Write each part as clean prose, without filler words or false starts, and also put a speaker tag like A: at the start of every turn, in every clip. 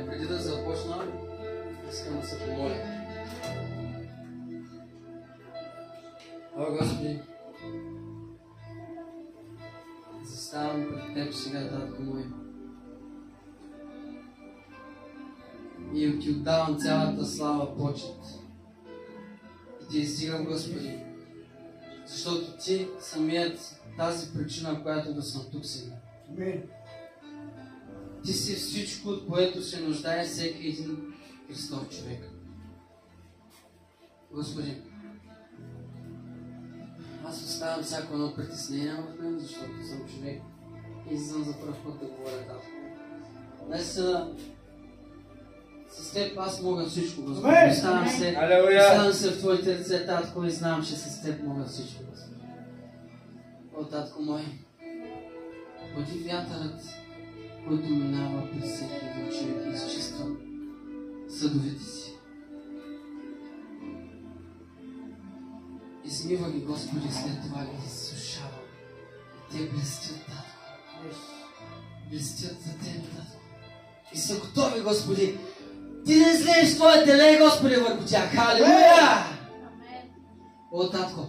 A: Преди да започна, искам да се помоля. О, Господи, заставам пред Теб сега, Татко мой. И Ти отдавам цялата слава, почет. И Ти издигам, Господи, защото Ти самият тази причина, която да съм тук сега. Ти си всичко, от което се нуждае всеки един Христов човек. Господи, аз оставям всяко едно притеснение в мен, защото съм човек и съм за пръв път да говоря Татко. Наистина, с Теб аз мога всичко, Господи. Оставям се в Твоите ръце, Татко, и знам, че с Теб мога всичко, Господи. О, Татко мой, бъди вятърът, който минава през всеки един човек и изчиства съдовете си. Измива ги, Господи, след това ги изсушава. Те блестят, Татко. Блестят за Тебе, Татко. И са готови, Господи. Ти да излееш Твоите лей, Господи, върху тях. Халилуя! О, Татко,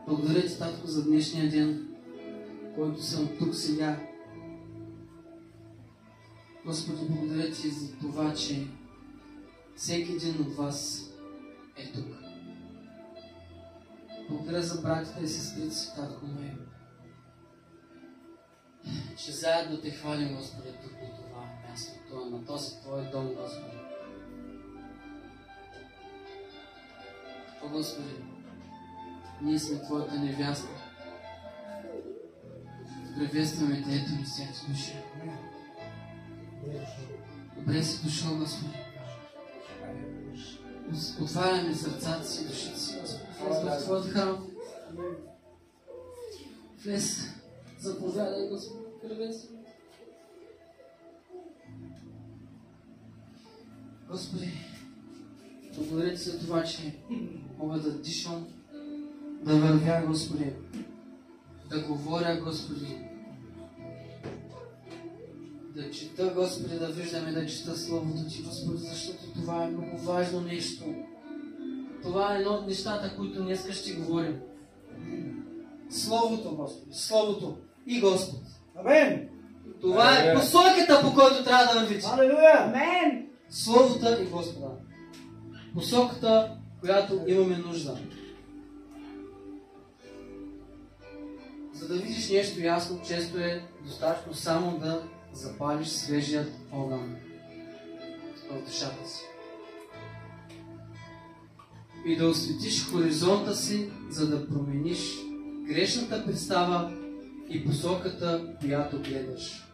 A: благодаря Ти, Татко, за днешния ден, който съм тук сега. Господи, благодаря Ти за това, че всеки един от вас е тук. Благодаря за братите и сестрите си, Татко мой, че заедно Те хвалим, Господи, тук на това място, на този Твой дом, Господи. О, Господи, ние сме Твоята невяста. Приветстваме Те, ето ни сердце души. Добре си дошъл, Господи. Отваряме сърцата си, душите си, Господи. Влез в Твоят храм. Влез, заповядай, Господи. Приветстваме. Господи, благодаря Ти за това, че мога да дишам, да вървя, Господи, да говоря, Господи, да чета, Господи, да виждам и да чета Словото Ти, Господи, защото това е много важно нещо. Това е едно от нещата, които днес ще говорим. Словото, Господи, Словото и Господ.
B: Амен!
A: Това е посоката, по който трябва да вървите.
B: Алелуя! Амен!
A: Словото и Господа. Посоката, която имаме нужда. За да видиш нещо ясно, често е достатъчно само да запалиш свежият огън в душата си. И да осветиш хоризонта си, за да промениш грешната представа и посоката, която гледаш.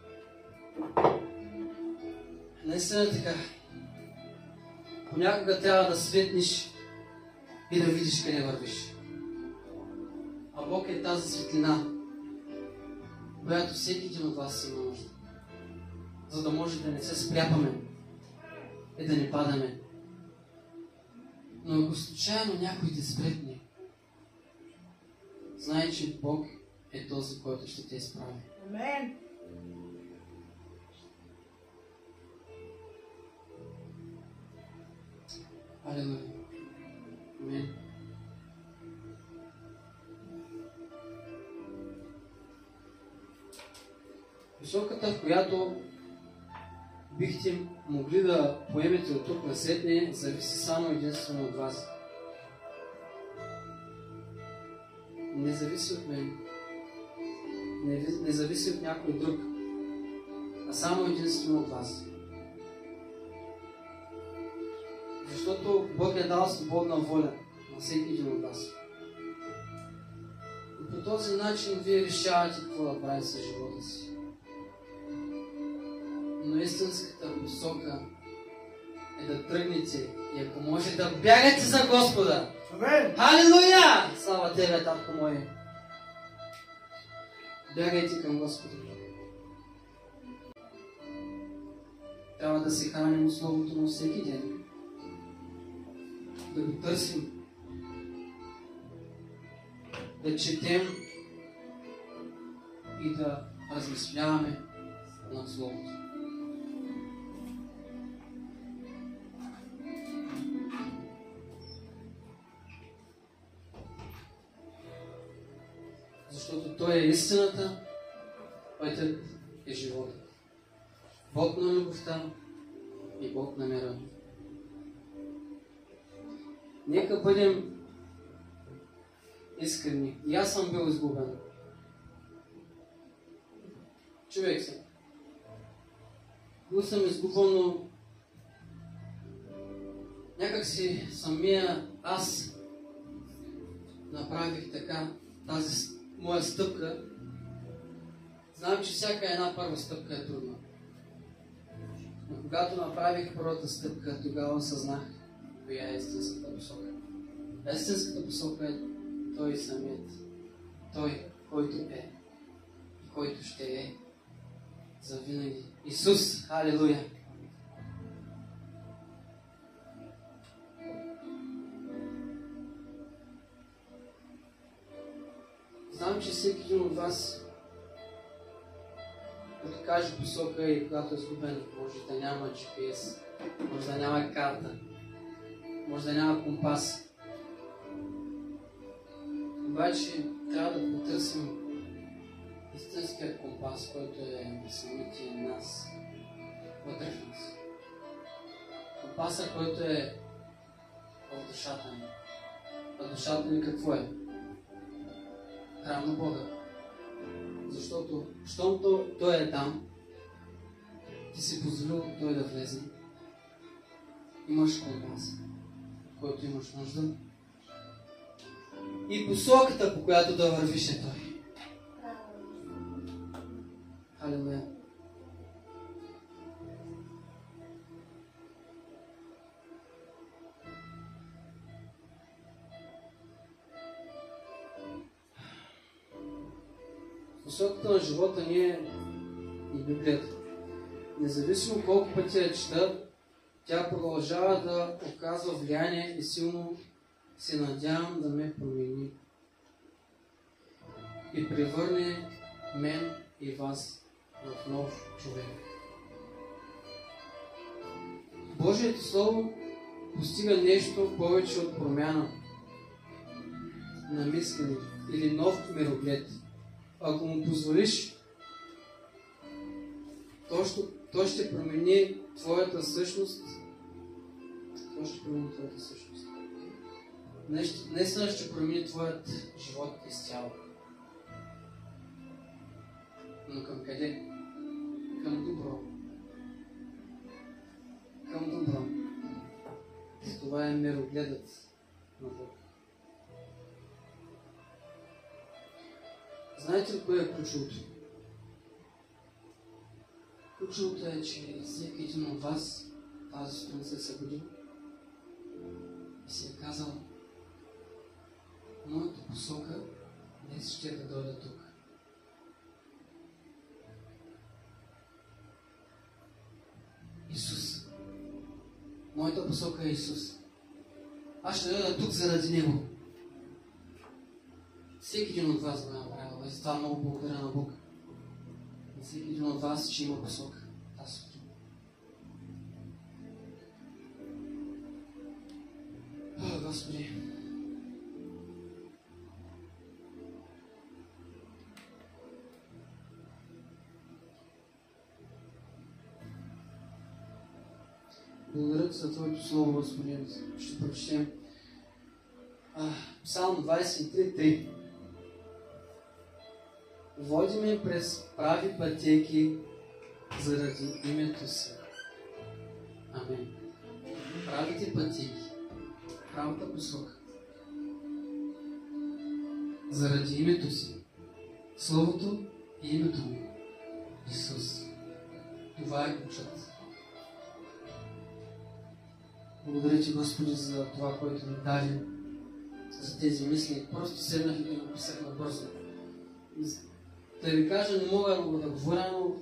A: Наистина така. Понякога трябва да светнеш и да видиш къде вървиш. А Бог е тази светлина, която всеки един от вас има нужда. За да може да не се спряпаме и да не падаме. Но ако случайно някой те спретне, знай, че Бог е този, който ще те изправи.
B: Амен!
A: Алелуя. Амен. Посоката, в която бихте могли да поемете от тук насетне, зависи само единствено от вас. Не зависи от мен. Не зависи от някой друг. А само единствено от вас. Защото Бог е дал свободна воля на всеки един от вас. И по този начин вие решавате какво да правите с живота си. Но истинската посока е да тръгнете и ако може да бягате за Господа.
B: Амен!
A: Халилуя! Слава Тебе, Татко мой! Бягайте към Господа. трябва да се храним от Словото на всеки ден. Да го търсим. Да четем и да размишляваме над Словото. Защото Той е истината, Пътят е живота. Бог на любовта и Бог на мира. Нека бъдем искрени. И аз съм бил изгубен. Човек съм. Бил съм изгубен, но някак си самия аз направих така тази моя стъпка. Знам, че всяка една първа стъпка е трудна. Но когато направих първата стъпка, тогава осъзнах коя е истинската посока. Истинската посока е Той самият. Той, който е и който ще е завинаги. Исус! Халелуя! Знам, че всеки един от вас, като каже посока и когато е изгубен, може да няма GPS, може да няма карта, може да няма компас. Обаче трябва да потърсим истинският компас, който е самите нас, вътре в нас. Компаса, който е в душата ни. А душата ни какво е? Храм на Бога. Защото, щом Той е там, ти си позволил Той да влезе. Имаш компас, който имаш нужда. И посоката, по която да вървиш е Той. Халелуя. Посоката на живота ни е и Библията. Независимо колко пъти я чета, тя продължава да оказва влияние и силно се надявам да ме промени и превърне мен и вас в нов човек. Божието Слово постига нещо повече от промяна на мислене или нов мироглед. Ако му позволиш, то ще промени твоята същност. Наистина ще промени твоят живот изцяло. Но към къде? Към добро. Към добро. Това е мирогледът на Бог. Знаете ли кое е ключовото? Ключовото е, че всеки един от вас тази сутрин се е събудил и си е казал: моята посока днес ще да дойда тук. Исус. Моята посока е Исус. Аз ще дойда тук заради Него. Всеки един от вас го е направил. И за това много благодаря на Бог. Всеки един от вас, че има посока тази сутрин. О, Господи! Благодаря Ти за Твоето Слово, Господи. Ще прочетем Псалм 23:3. Води ме през прави пътеки заради името си. Амин. Правите пътеки, правата посока. Заради името си. Словото и името му. Исус. Това е ключът. Благодаря Ти, Господи, за това, което ми даде, за тези мисли. Просто седнах и ги написах набързо. Да ви кажа, не мога да говоря, но